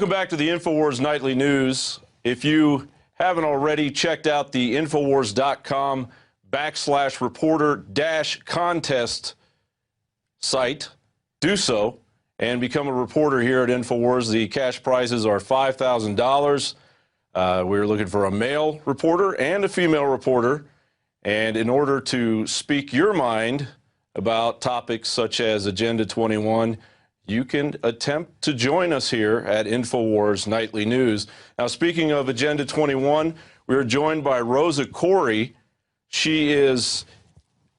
Welcome back to the InfoWars Nightly News. If you haven't already checked out the Infowars.com/reporter-contest site, do so and become a reporter here at InfoWars. The cash prizes are $5,000. We're looking for a male reporter and a female reporter. And in order to speak your mind about topics such as Agenda 21, you can attempt to join us here at InfoWars Nightly News. Now, speaking of Agenda 21, we're joined by Rosa Koire. She is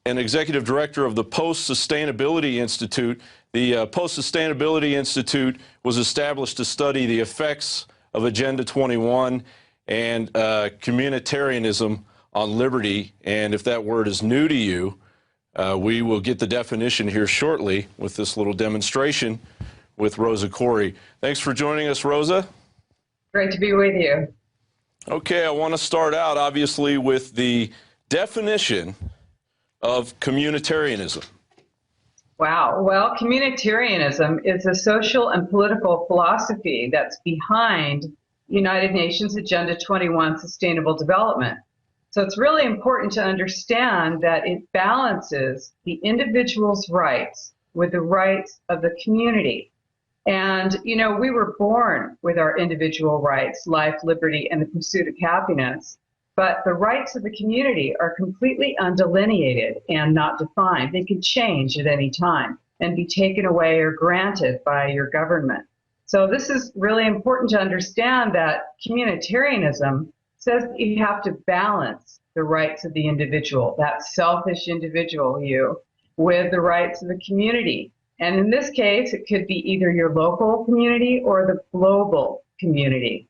an executive director of the Post-Sustainability Institute. The Post-Sustainability Institute was established to study the effects of Agenda 21 and communitarianism on liberty. And if that word is new to you, we will get the definition here shortly with this little demonstration with Rosa Koire. Thanks for joining us, Rosa. Great to be with you. Okay, I want to start out, obviously, with the definition of communitarianism. Wow. Well, communitarianism is a social and political philosophy that's behind United Nations Agenda 21 Sustainable Development. So it's really important to understand that it balances the individual's rights with the rights of the community. And, you know, we were born with our individual rights, life, liberty, and the pursuit of happiness. But the rights of the community are completely undelineated and not defined. They can change at any time and be taken away or granted by your government. So this is really important to understand, that communitarianism says that you have to balance the rights of the individual, that selfish individual you, with the rights of the community. And in this case, it could be either your local community or the global community.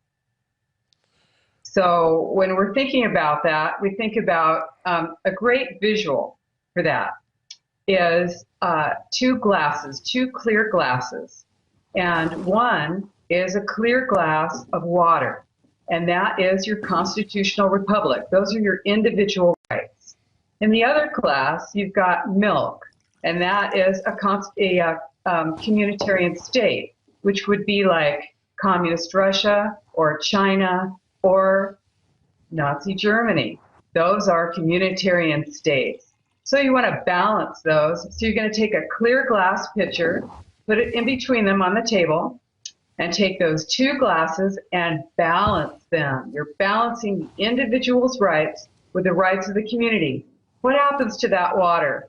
So when we're thinking about that, we think about a great visual for that is two glasses, two clear glasses. And one is a clear glass of water. And that is your constitutional republic. Those are your individual rights. In the other glass, you've got milk, and that is a communitarian state, which would be like communist Russia or China or Nazi Germany. Those are communitarian states. So you want to balance those. So you're going to take a clear glass pitcher, put it in between them on the table, and take those two glasses and balance them. You're balancing the individual's rights with the rights of the community. What happens to that water?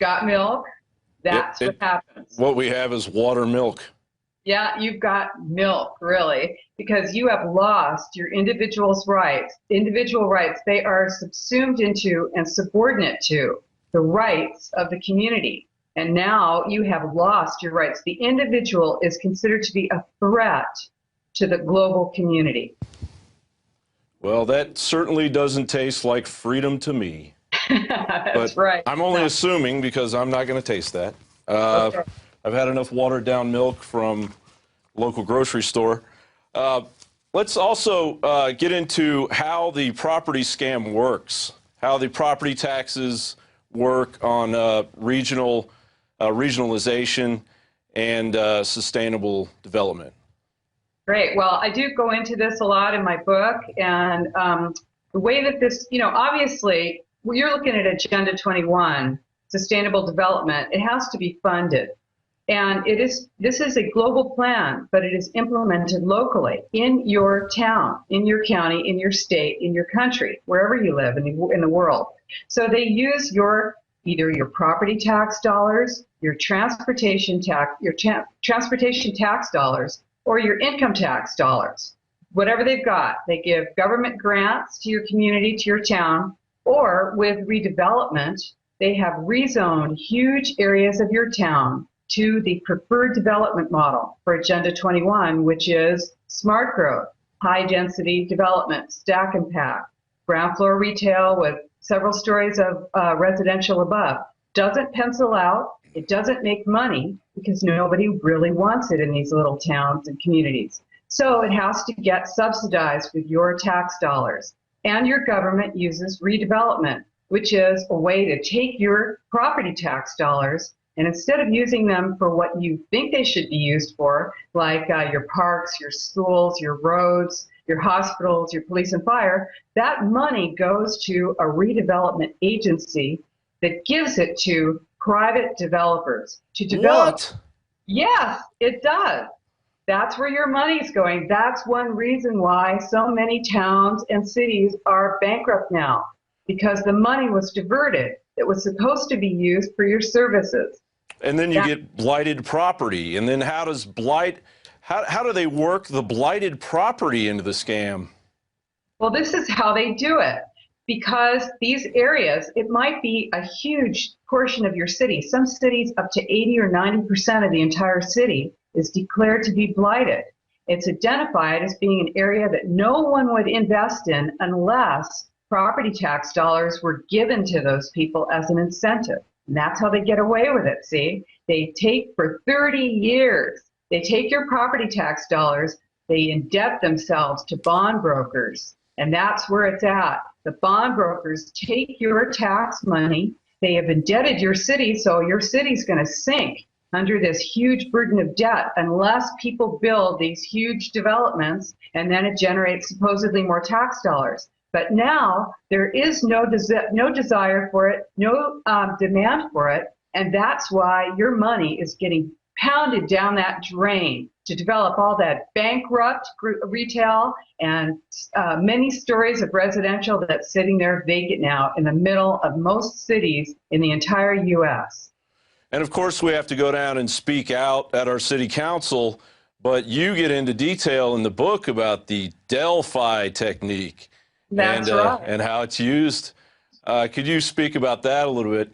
Got milk? That's what happens. What we have is water milk. Yeah, you've got milk, really, because you have lost your individual's rights. Individual rights, they are subsumed into and subordinate to the rights of the community. And now you have lost your rights. The individual is considered to be a threat to the global community. Well, that certainly doesn't taste like freedom to me. That's right. I'm only assuming, because I'm not going to taste that. Okay. I've had enough watered down milk from local grocery store. Let's also get into how the property scam works, how the property taxes work on regionalization and sustainable development. Great. Well, I do go into this a lot in my book, and the way that this, you know, obviously, when you're looking at Agenda 21, sustainable development, it has to be funded. And this is a global plan, but it is implemented locally in your town, in your county, in your state, in your country, wherever you live in the world. So they use either your property tax dollars, your transportation tax dollars, or your income tax dollars. Whatever they've got, they give government grants to your community, to your town, or with redevelopment, they have rezoned huge areas of your town to the preferred development model for Agenda 21, which is smart growth, high density development, stack and pack, ground floor retail with several stories of residential above. Doesn't pencil out, it doesn't make money because nobody really wants it in these little towns and communities. So it has to get subsidized with your tax dollars. And your government uses redevelopment, which is a way to take your property tax dollars And instead of using them for what you think they should be used for, like your parks, your schools, your roads, your hospitals, your police and fire, that money goes to a redevelopment agency that gives it to private developers to develop. What? Yes, it does. That's where your money's going. That's one reason why so many towns and cities are bankrupt now, because the money was diverted that was supposed to be used for your services. And then you get blighted property. And then how does how do they work the blighted property into the scam? Well, this is how they do it. Because these areas, it might be a huge portion of your city. Some cities, up to 80 or 90% of the entire city is declared to be blighted. It's identified as being an area that no one would invest in unless property tax dollars were given to those people as an incentive. And that's how they get away with it, see? They take for 30 years, they take your property tax dollars, they indebt themselves to bond brokers. And that's where it's at. The bond brokers take your tax money. They have indebted your city, so your city's going to sink under this huge burden of debt unless people build these huge developments, and then it generates supposedly more tax dollars. But now there is no desire for it, no demand for it, and that's why your money is getting pounded down that drain to develop all that bankrupt retail and many stories of residential that's sitting there vacant now in the middle of most cities in the entire U.S. And of course, we have to go down and speak out at our city council, but you get into detail in the book about the Delphi technique. That's right. And how it's used. Could you speak about that a little bit?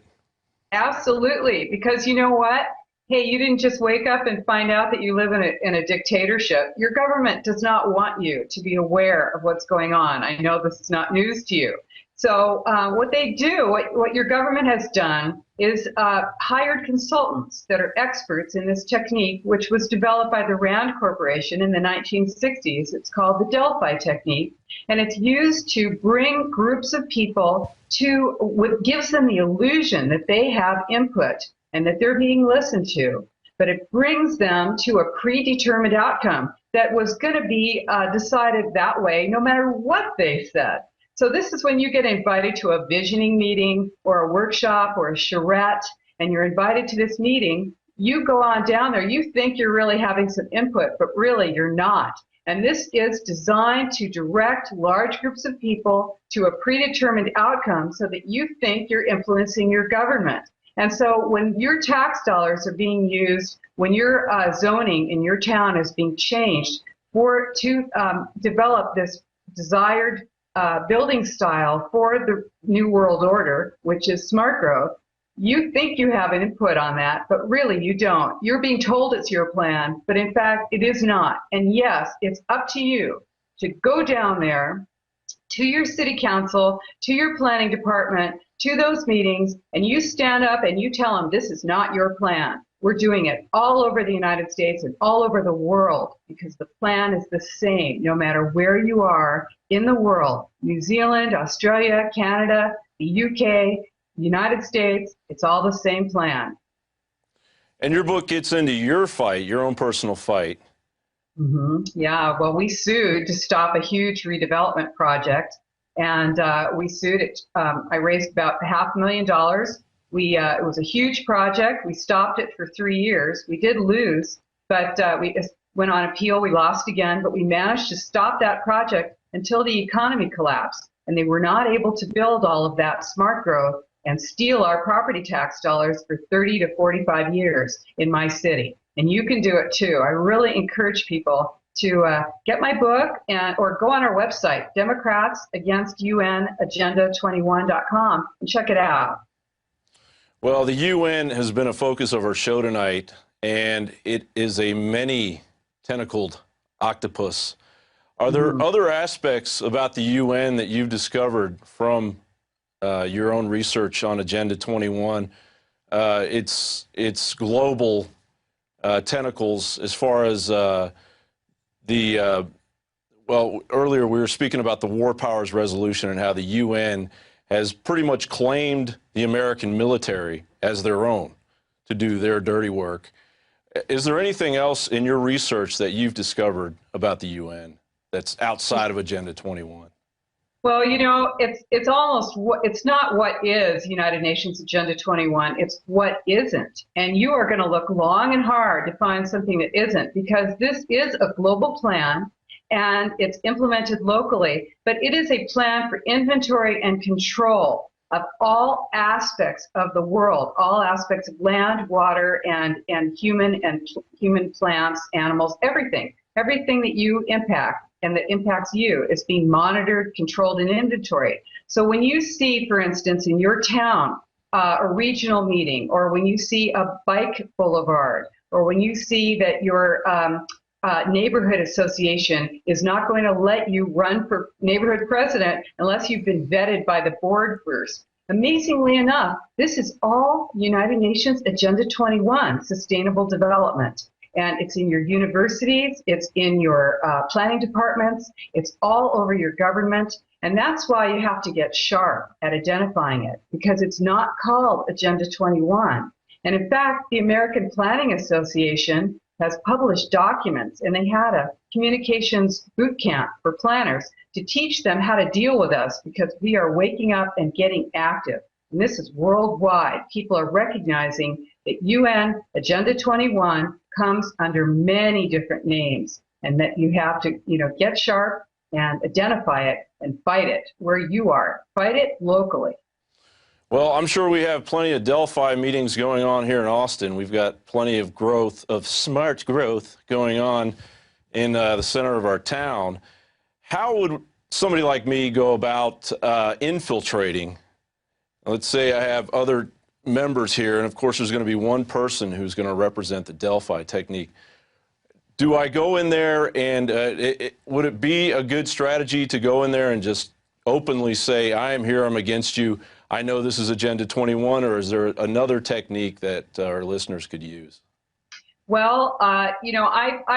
Absolutely, because you know what? Hey, you didn't just wake up and find out that you live in a dictatorship. Your government does not want you to be aware of what's going on. I know this is not news to you. So what they do, what your government has done is hired consultants that are experts in this technique, which was developed by the Rand Corporation in the 1960s. It's called the Delphi technique, and it's used to bring groups of people to what gives them the illusion that they have input and that they're being listened to, but it brings them to a predetermined outcome that was going to be decided that way no matter what they said. So this is when you get invited to a visioning meeting or a workshop or a charrette, and you're invited to this meeting. You go on down there, you think you're really having some input, but really you're not. And this is designed to direct large groups of people to a predetermined outcome so that you think you're influencing your government. And so when your tax dollars are being used, when your zoning in your town is being changed to develop this desired building style for the New World Order, which is smart growth, you think you have an input on that, but really you don't. You're being told it's your plan, but in fact it is not. And yes, it's up to you to go down there to your city council, to your planning department, to those meetings, and you stand up and you tell them this is not your plan. We're doing it all over the United States and all over the world because the plan is the same no matter where you are in the world. New Zealand, Australia, Canada, the UK, United States, it's all the same plan. And your book gets into your fight, your own personal fight. Yeah, well, we sued to stop a huge redevelopment project, and we sued it. I raised about $500,000. It was a huge project. We stopped it for 3 years. We did lose, but we went on appeal. We lost again, but we managed to stop that project until the economy collapsed, and they were not able to build all of that smart growth and steal our property tax dollars for 30 to 45 years in my city. And you can do it too. I really encourage people to get my book or go on our website, democratsagainstUNagenda21.com, and check it out. Well, the UN has been a focus of our show tonight, and it is a many-tentacled octopus. Are there other aspects about the UN that you've discovered from your own research on Agenda 21? Its global tentacles as far as well, earlier we were speaking about the War Powers Resolution and how the UN has pretty much claimed the American military as their own to do their dirty work. Is there anything else in your research that you've discovered about the UN that's outside of Agenda 21? Well, you know, it's almost it's not what is United Nations Agenda 21, it's what isn't. And you are going to look long and hard to find something that isn't, because this is a global plan and it's implemented locally, but it is a plan for inventory and control of all aspects of the world, all aspects of land, water, and human plants, animals, everything that you impact and that impacts you is being monitored, controlled, and inventoried. So when you see, for instance, in your town, a regional meeting, or when you see a bike boulevard, or when you see that your neighborhood association is not going to let you run for neighborhood president unless you've been vetted by the board first. Amazingly enough, this is all United Nations Agenda 21, Sustainable Development. And it's in your universities, it's in your planning departments, it's all over your government. And that's why you have to get sharp at identifying it, because it's not called Agenda 21. And in fact, the American Planning Association has published documents, and they had a communications boot camp for planners to teach them how to deal with us, because we are waking up and getting active. And this is worldwide. People are recognizing that UN Agenda 21 comes under many different names, and that you have to, get sharp and identify it and fight it where you are. Fight it locally. Well, I'm sure we have plenty of Delphi meetings going on here in Austin. We've got plenty of growth, of smart growth going on in the center of our town. How would somebody like me go about infiltrating? Let's say I have other members here, and of course there's going to be one person who's going to represent the Delphi technique. Do I go in there and would it be a good strategy to go in there and just openly say, I am here, I'm against you, I know this is Agenda 21, or is there another technique that our listeners could use? Well, I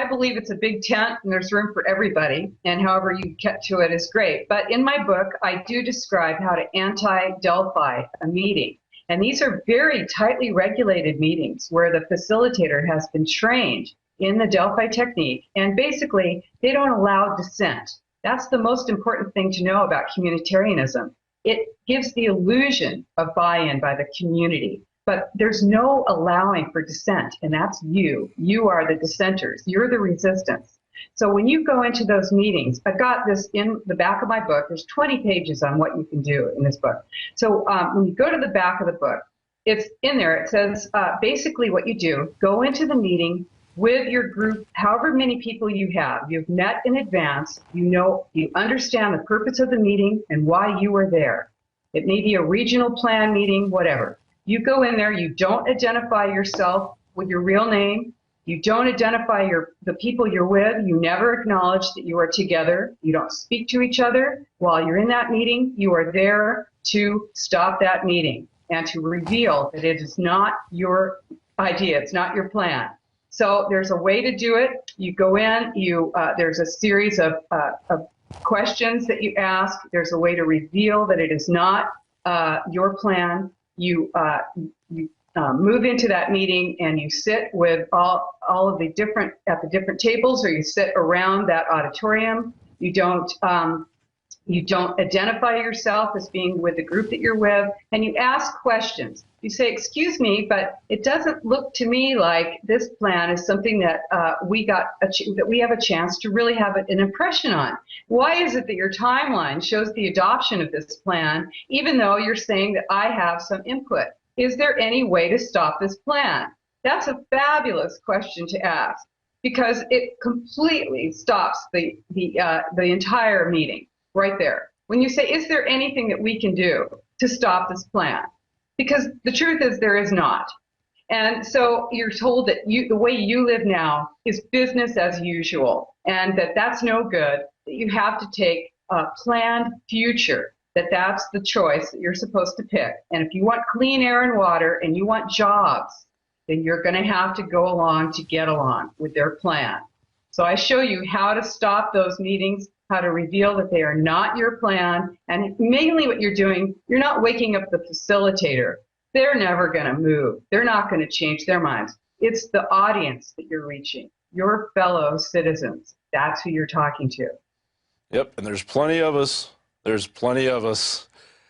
believe it's a big tent and there's room for everybody, and however you get to it is great. But in my book, I do describe how to anti-Delphi a meeting. And these are very tightly regulated meetings where the facilitator has been trained in the Delphi technique, and basically they don't allow dissent. That's the most important thing to know about communitarianism. It gives the illusion of buy-in by the community, but there's no allowing for dissent, and that's you. You are the dissenters. You're the resistance. So when you go into those meetings, I've got this in the back of my book. There's 20 pages on what you can do in this book. So when you go to the back of the book, it's in there. It says basically what you do, go into the meeting with your group, however many people you have. You've met in advance. You understand the purpose of the meeting and why you are there. It may be a regional plan meeting, whatever. You go in there, you don't identify yourself with your real name. You don't identify the people you're with. You never acknowledge that you are together. You don't speak to each other while you're in that meeting. You are there to stop that meeting and to reveal that it is not your idea. It's not your plan. So there's a way to do it. You go in, there's a series of questions that you ask. There's a way to reveal that it is not your plan. You move into that meeting and you sit with all of the different tables, or you sit around that auditorium. You don't identify yourself as being with the group that you're with, and you ask questions. You say, excuse me, but it doesn't look to me like this plan is something that we have a chance to really have an impression on. Why is it that your timeline shows the adoption of this plan, even though you're saying that I have some input? Is there any way to stop this plan? That's a fabulous question to ask, because it completely stops the entire meeting right there. When you say, is there anything that we can do to stop this plan? Because the truth is there is not. And so you're told that the way you live now is business as usual, and that's no good, that you have to take a planned future, that's the choice that you're supposed to pick. And if you want clean air and water and you want jobs, then you're going to have to go along to get along with their plan. So I show you how to stop those meetings, how to reveal that they are not your plan, and mainly what you're doing, you're not waking up the facilitator. they're never going to move. They're not going to change their minds. It's the audience that you're reaching, your fellow citizens. That's who you're talking to. Yep, and there's plenty of us. There's plenty of us.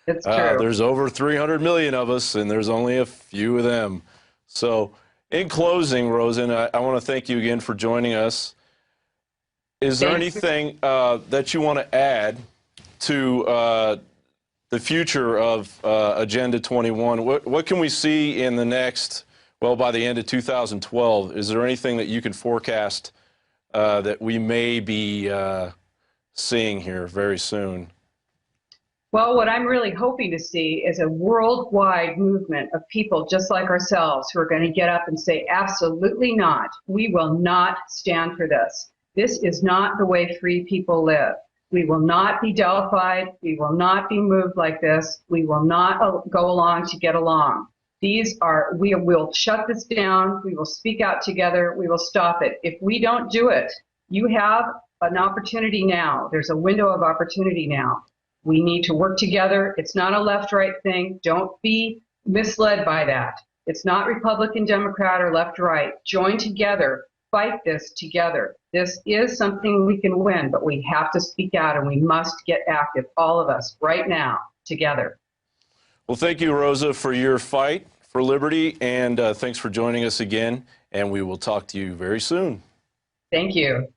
It's true. There's over 300 million of us, and there's only a few of them. So in closing, Rosa, I want to thank you again for joining us. Is there anything that you want to add to the future of Agenda 21? What can we see in the next, well, by the end of 2012? Is there anything that you can forecast that we may be seeing here very soon? Well, what I'm really hoping to see is a worldwide movement of people just like ourselves who are going to get up and say, absolutely not. We will not stand for this. This is not the way free people live. We will not be Delphi. We will not be moved like this. We will not go along to get along. We will shut this down. We will speak out together. We will stop it. If we don't do it, you have an opportunity now. There's a window of opportunity now. We need to work together. It's not a left-right thing. Don't be misled by that. It's not Republican, Democrat, or left-right. Join together. Fight this together. This is something we can win, but we have to speak out and we must get active, all of us, right now, together. Well, thank you, Rosa, for your fight for liberty, and thanks for joining us again, and we will talk to you very soon. Thank you.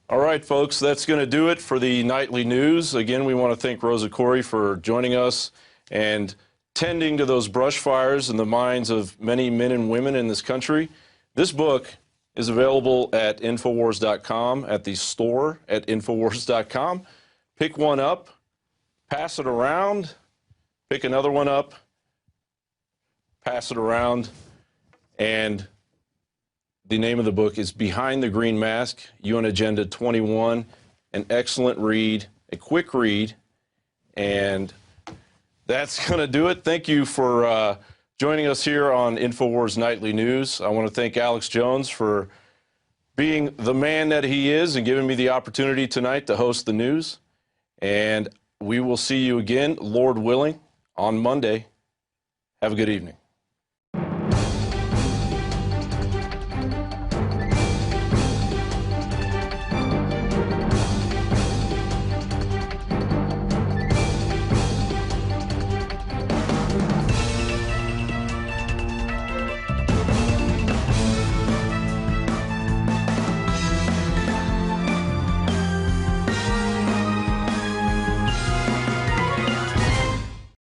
All right, folks, that's going to do it for the nightly news. Again, we want to thank Rosa Koire for joining us and tending to those brush fires in the minds of many men and women in this country. This book is available at Infowars.com, at the store at Infowars.com. Pick one up, pass it around, pick another one up, pass it around, and the name of the book is Behind the Green Mask, UN Agenda 21, an excellent read, a quick read, and that's going to do it. Thank you for joining us here on InfoWars Nightly News. I want to thank Alex Jones for being the man that he is and giving me the opportunity tonight to host the news. And we will see you again, Lord willing, on Monday. Have a good evening.